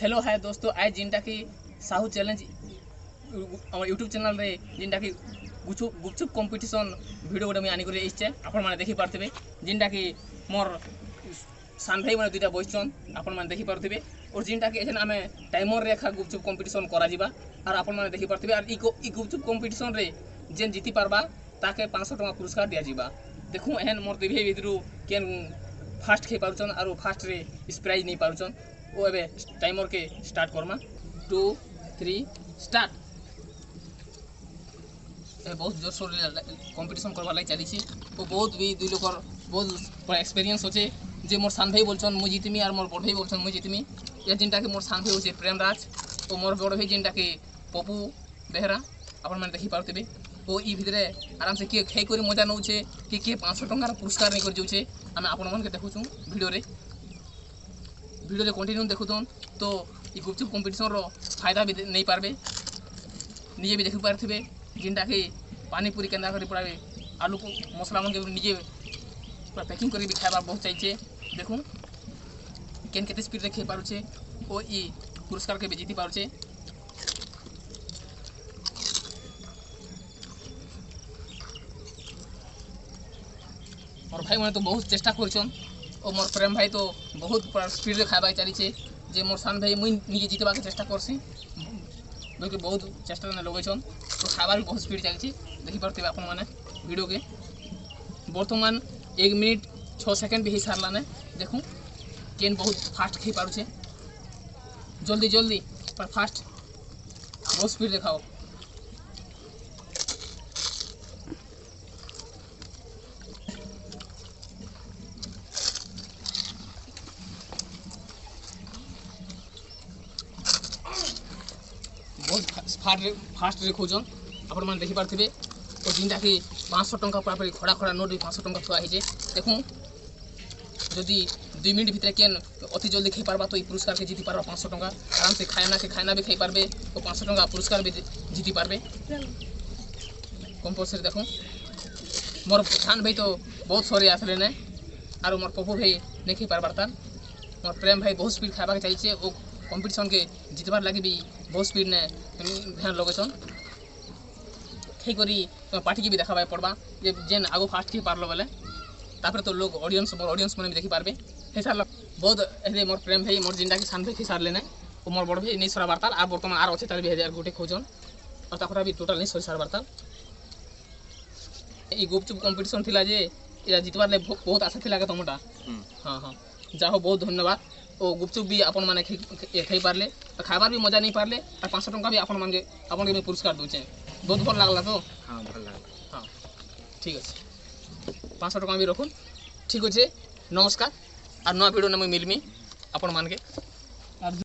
Hello hi दोस्तों, आज जिनटा कि साहू चैलेंज आम यूट्यूब चैनल रे जिनटा कि गुपचुप कंपिटिशन वीडियो गोटे मुझे आनिक इच्छे आपण मैंने देखी पार्थे जिनटा कि मोर सान भाई मैंने दुईटा बसछन आपण मैंने देखी पार्थे और जिनटा कि एछन आमे टाइमर रेखा गुपचुप कंपिटिशन करा जिबा और आपण मैंने देखी पार्थे और ई गुपचुप कंपिटिशन रे जेन जीति पारबा ताके 500 टका पुरस्कार दिया जिबा। देखू एहन मोर दुई भितरु केन फास्ट खेई पारुछन और फास्ट रे प्राइज नहीं पारुछन ओ एबे टाइमर के स्टार्ट करमा 2 3 स्टार्ट। बहुत जोर सोर कंपिटिशन करवा लगी चली वो बहुत भी दुई लोकर बहुत एक्सपीरियंस होचे जे मोर सान भाई बोलछन मुई जितमी और मोर बड़ भाई बोलछन मुई जितमी या जिनटा कि मोर सान भाई होचे प्रेमराज और मोर बड़ भाई जिनटा कि पप्पू बेहरा आपण मैंने देखी पारुथिबे ओ ई भितरे आराम से किए खाई करी मजा नौचे कि किए 500 टंकार पुरस्कार नहीं कर जाऊे आम आपण मन के देखुछू वीडियो रे कंटिन्यू देखुन तो ये गुपचुप कंपिटिशन रो फायदा भी नहीं पारबे निजे भी देखि पारथिबे जिनटा कि पानी पूरी केंदा करी पड़ाबे आलू को मसला मन के निजे पूरा पैकिंग करी भी खाइबार बहुत चाहिए। देखूँ केन केते स्पीड रे खेई पारुछे ओ ई पुरस्कार के भी जीति पारुछे। मोर भाई मैंने तो बहुत चेष्टा करछन और मोर प्रेम भाई तो बहुत स्पीड रे खाइबा चली जे मोर सान भाई मुई निजे जीतबा के चेष्टा करसी बल्कि बहुत चेष्टा ने लगेछन तो खाइबार भी बहुत स्पीड चली देखि पारथिबे आपण माने वीडियो के वर्तमान 1 मिनट 6 सेकंड भी ही सारला ने। देखूँ केन बहुत फास्ट खेई पारुछे जल्दी जल्दी पर फास्ट बहुत स्पीड देखाओ। बहुत फास्ट रे खोजन आपण मैंने देखी पार्थे और जिनटा कि 500 टंका पूरा खड़ा खड़ा नोट भी 500 टंका थुआ है। देखूँ जदि 2 मिनट भितर केन अति जल्दी खाई पारबा तो ये पुरस्कार के जीति पारबा 500 टंका आराम से खाना भी खाई पारबे और 500 टंका पुरस्कार भी जीति पारबे कंपलसरी। देखूँ मोर खान भाई तो बहुत सॉरी आसले ने और मोर पप्पू भाई नहीं खाई पारबार तार मोर प्रेम भाई बहुत स्पीड खाइबा के चाहिए और कंपिटिशन के जीतबार लगे भी बहुत स्पीड ने ध्यान लगेछन खाई करी पार्टी की भी देखा पड़वा जे जेन आगो फास्ट खेई पारलो बेले तापर तो लोग ऑडियंस मैंने भी देखी पारबे हे सार बहुत ए मोर प्रेम भाई मोर जिंदा की सान भाई सार लेने और मोर बड़ भाई नहीं सरा बारताल और बर्तमान आर अच्छे तार भी 1000 गोटे खोजन और ताकरा भी टोटल नहीं सरी सार बारताल। ये गुपचुप कंपिटिशन थिला जे या जितबार ले बहुत आशा थिला के तमटा हां हां जाहो बहुत धन्यवाद ओ गुपचुप भी आपण माने खाई पारले खाइबार भी मजा नहीं पारले और 500 टंका भी आपण मानके आपण के पुरस्कार दूचे बहुत भल लागला तो हाँ भल लागला हाँ ठीक अच्छे 500 टका भी रखुन ठीक अच्छे नमस्कार और नया वीडियो में मिलमी आपण मान के।